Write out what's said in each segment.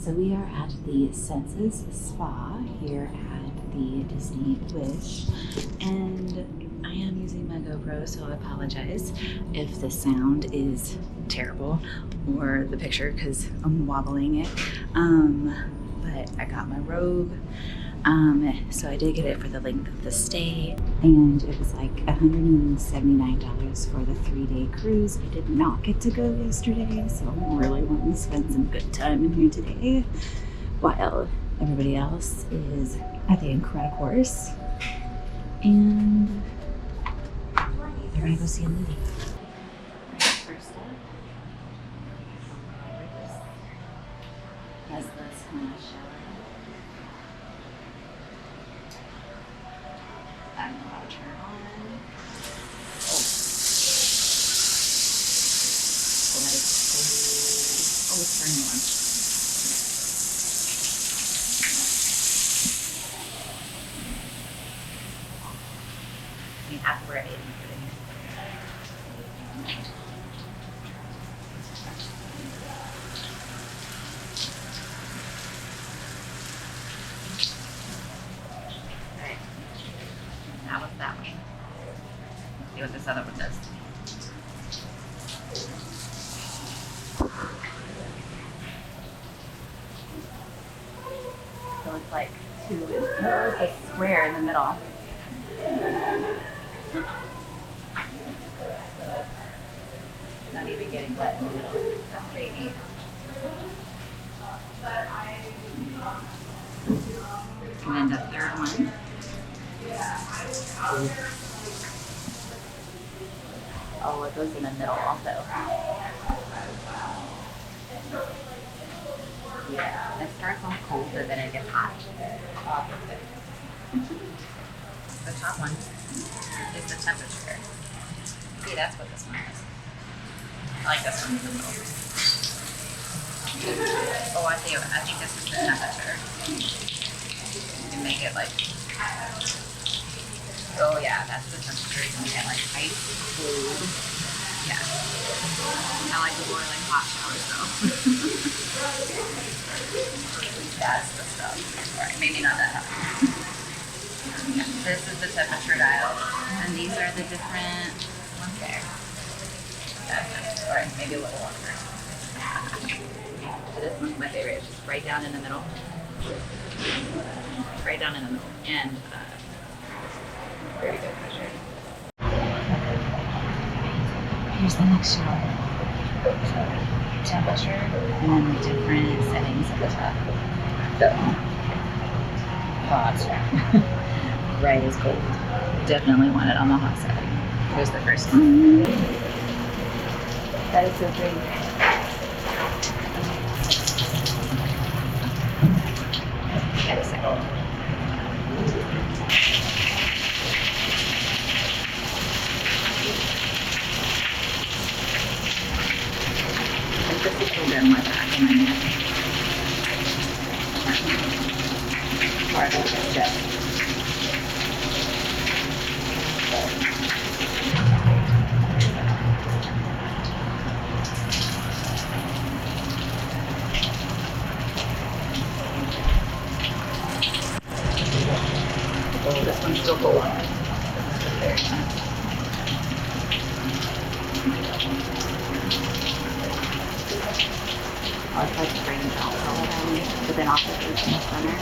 So we are at the Sensus Spa here at the Disney Wish, and I am using my GoPro, so I apologize if the sound is terrible or the picture because I'm wobbling it. But I got my robe. So I did get it for the length of the stay, and it was like $179 for the 3-day cruise. I did not get to go yesterday, so I'm really wanting to spend some good time in here today while everybody else is at the Incredicourse. And they're gonna go see a movie. First up, has this shower. I don't know how to turn it on. Oh, that is cold. Oh, it's turning on. You have to wear it in That was that one. Let's see what this other one does. So it's like a square in the middle. Not even getting wet in the middle. That's pretty neat. And then the third one. Oh, it goes in the middle also. Yeah, it starts off cold, but then it gets hot. The top one is the temperature. See, that's what this one is. I like this one in the middle. Oh, I think this is the temperature. You can make it like. Oh yeah, that's the temperature. You can get like ice, cold. Yeah. I like the boiling hot showers though. That's the stuff. Alright, maybe not that hot. Yeah, this is the temperature dial. And these are the different ones there. Alright, maybe a little longer. So this one's my favorite. It's just right down in the middle. Right down in the middle. And very good pressure. Here's the next shower. Temperature and then the different settings at the top. So, hot. Right is cold. Definitely want it on the hot side. Here's the first one. That is so pretty. Get a second. This is still down my back and my neck. Part of the chest. Oh, this one's still cold. Very nice. I try to bring it out but then also put it in the center.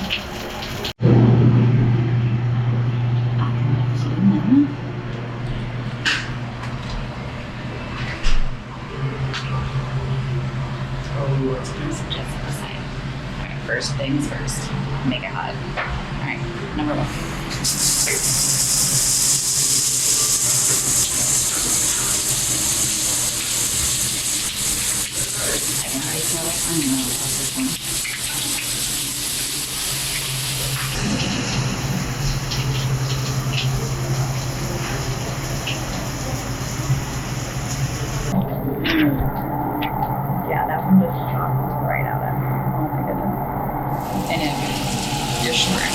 Oh, let's do some just on the side. Alright, first things first. Make it hot. Alright, number one. I can already tell it. I don't know about this one. Yeah, that one just shot right out at me. Oh my goodness. I know. You're short.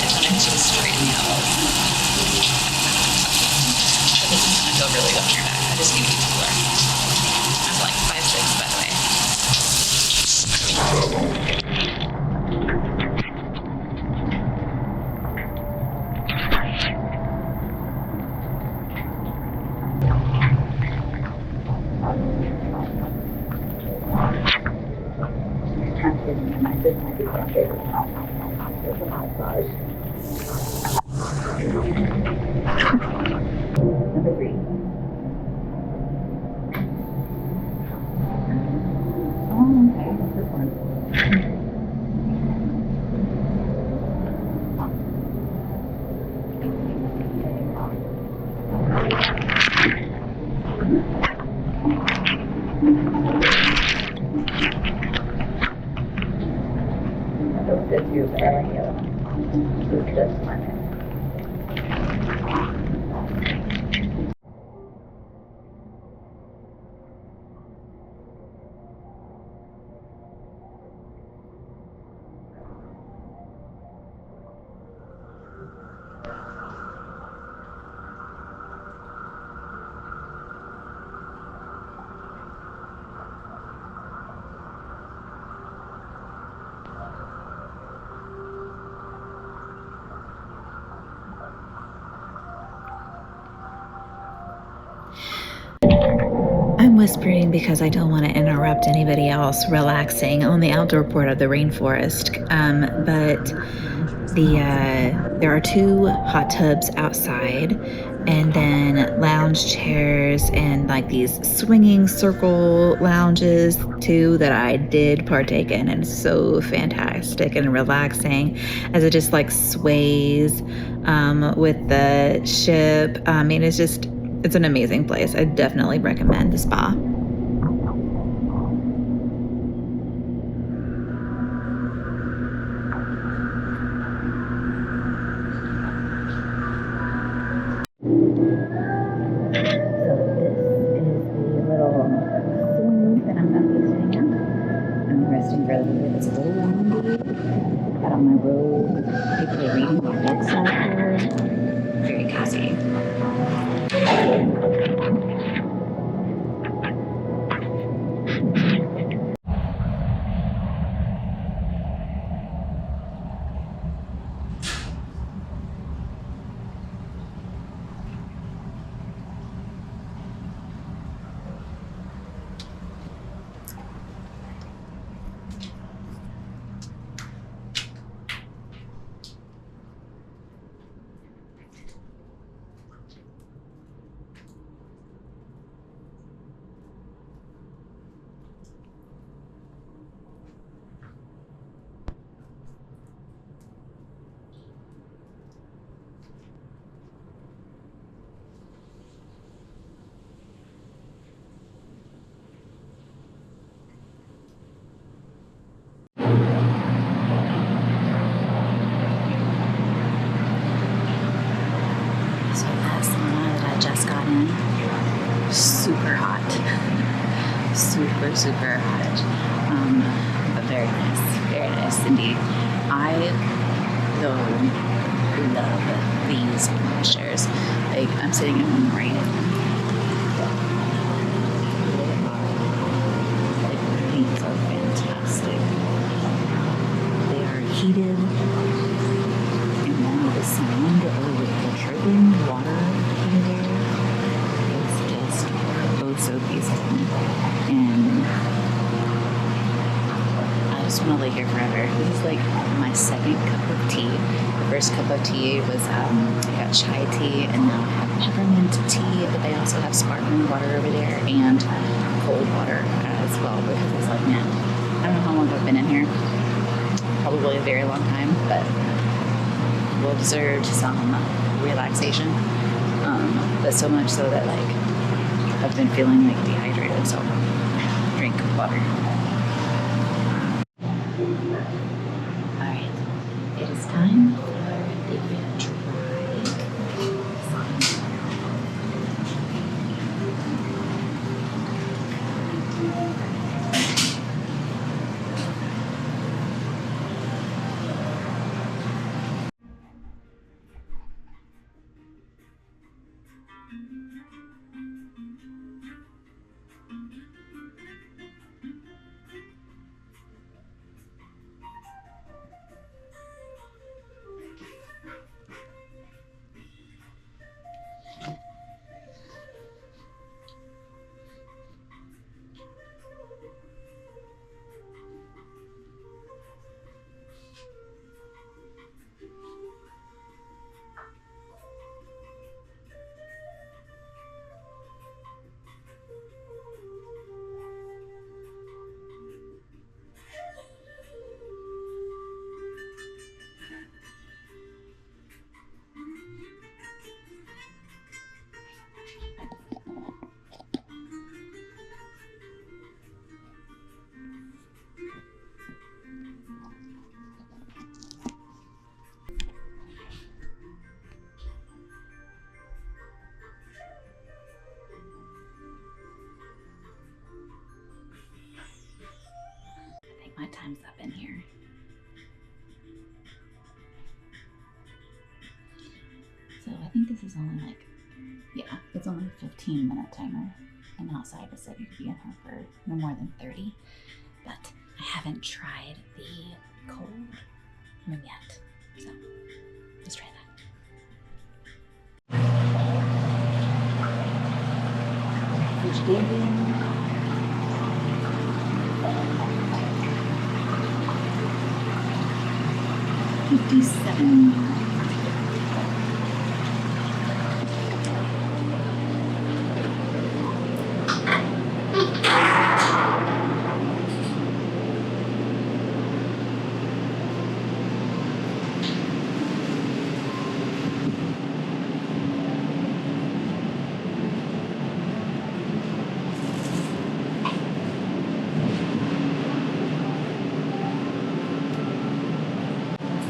It's gonna just straighten you out. But this is gonna go really up your back. I just need to be cooler. I'm like 5'6", by the way. I'm kidding. This might be my favorite now. There's a massage. Number 3. Oh, okay. What's this one? Those good too, but I like the other one. This is just one. I'm whispering because I don't want to interrupt anybody else relaxing on the outdoor part of the rainforest. But there are 2 hot tubs outside, and then lounge chairs and like these swinging circle lounges too that I did partake in, and it's so fantastic and relaxing as it just like sways with the ship. I mean, it's an amazing place. I definitely recommend the spa. For a little bit. It's a little windy. Got on my robe. People are reading their books out here. Very cozy. So that sauna that I just got in, super hot. super hot. But very nice indeed. I though love these chairs. Like, I'm sitting in one right now. These are fantastic. They are heated, and then with the sound of the dripping water in there, it's just so peaceful. And I just want to lay here forever. This is like my second cup of tea. The first cup of tea was I got chai tea, and now I have peppermint tea, but they also have sparkling water over there and cold water as well, because it's like, man, I don't know how long I've been in here. Probably a very long time, but well deserved some relaxation. But so much so that like I've been feeling like dehydrated, so drink water. Alright, it is time for the drive. in here. So I think this is only like, yeah, it's only a 15-minute timer. And outside it said you could be in here for no more than 30. But I haven't tried the cold room yet. So let's try that. Frigidarium. 57.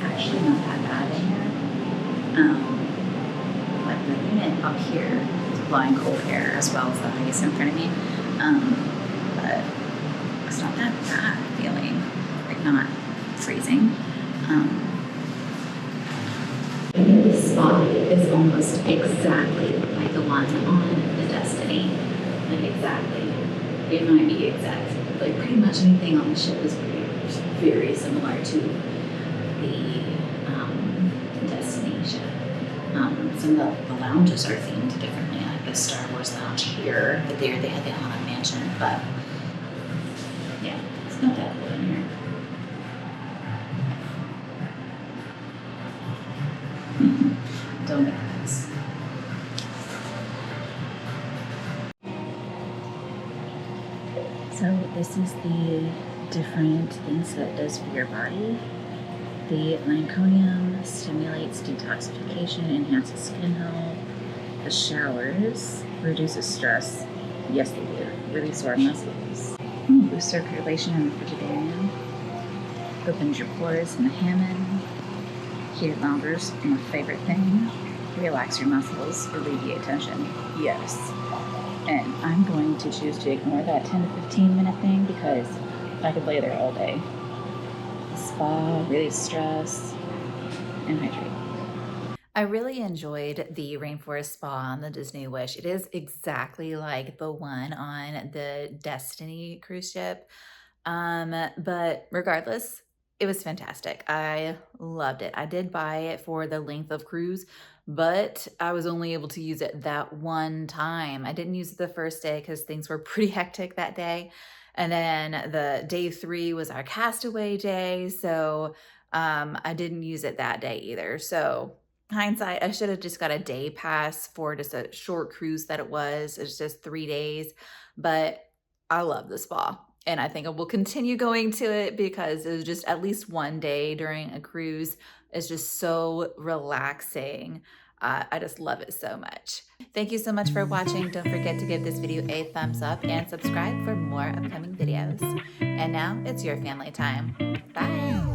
Actually not that bad in here. Like the unit up here is blowing cold air as well as the ice in front of me. But it's not that bad feeling, like not freezing. This spot is almost exactly like the one on the Destiny. Like exactly. It might be exact. Like pretty much anything on the ship is very similar to the Destiny ship. Some of the lounges are themed differently, like the Star Wars lounge here, but there they had the Haunted Mansion, but yeah, it's not that cool in here. Don't make this. So this is the different things that it does for your body. The Lanconium stimulates detoxification, enhances skin health. The showers reduces stress. Yes, they do. Release sore muscles. Boost circulation in the frigidarium. Opens your pores in the Hammond. Heated loungers, my favorite thing. Relax your muscles, alleviate tension. Yes. And I'm going to choose to ignore that 10 to 15 minute thing because I could lay there all day. Spa, release stress, and hydrate. I really enjoyed the Rainforest Spa on the Disney Wish. It is exactly like the one on the Destiny cruise ship. But regardless, it was fantastic. I loved it. I did buy it for the length of cruise, but I was only able to use it that one time. I didn't use it the first day because things were pretty hectic that day. And then the day 3 was our castaway day. So I didn't use it that day either. So hindsight, I should have just got a day pass for just a short cruise that it was. It's just 3 days, but I love the spa. And I think I will continue going to it because it was just at least one day during a cruise. It's just so relaxing. I just love it so much. Thank you so much for watching. Don't forget to give this video a thumbs up and subscribe for more upcoming videos. And now it's your family time. Bye.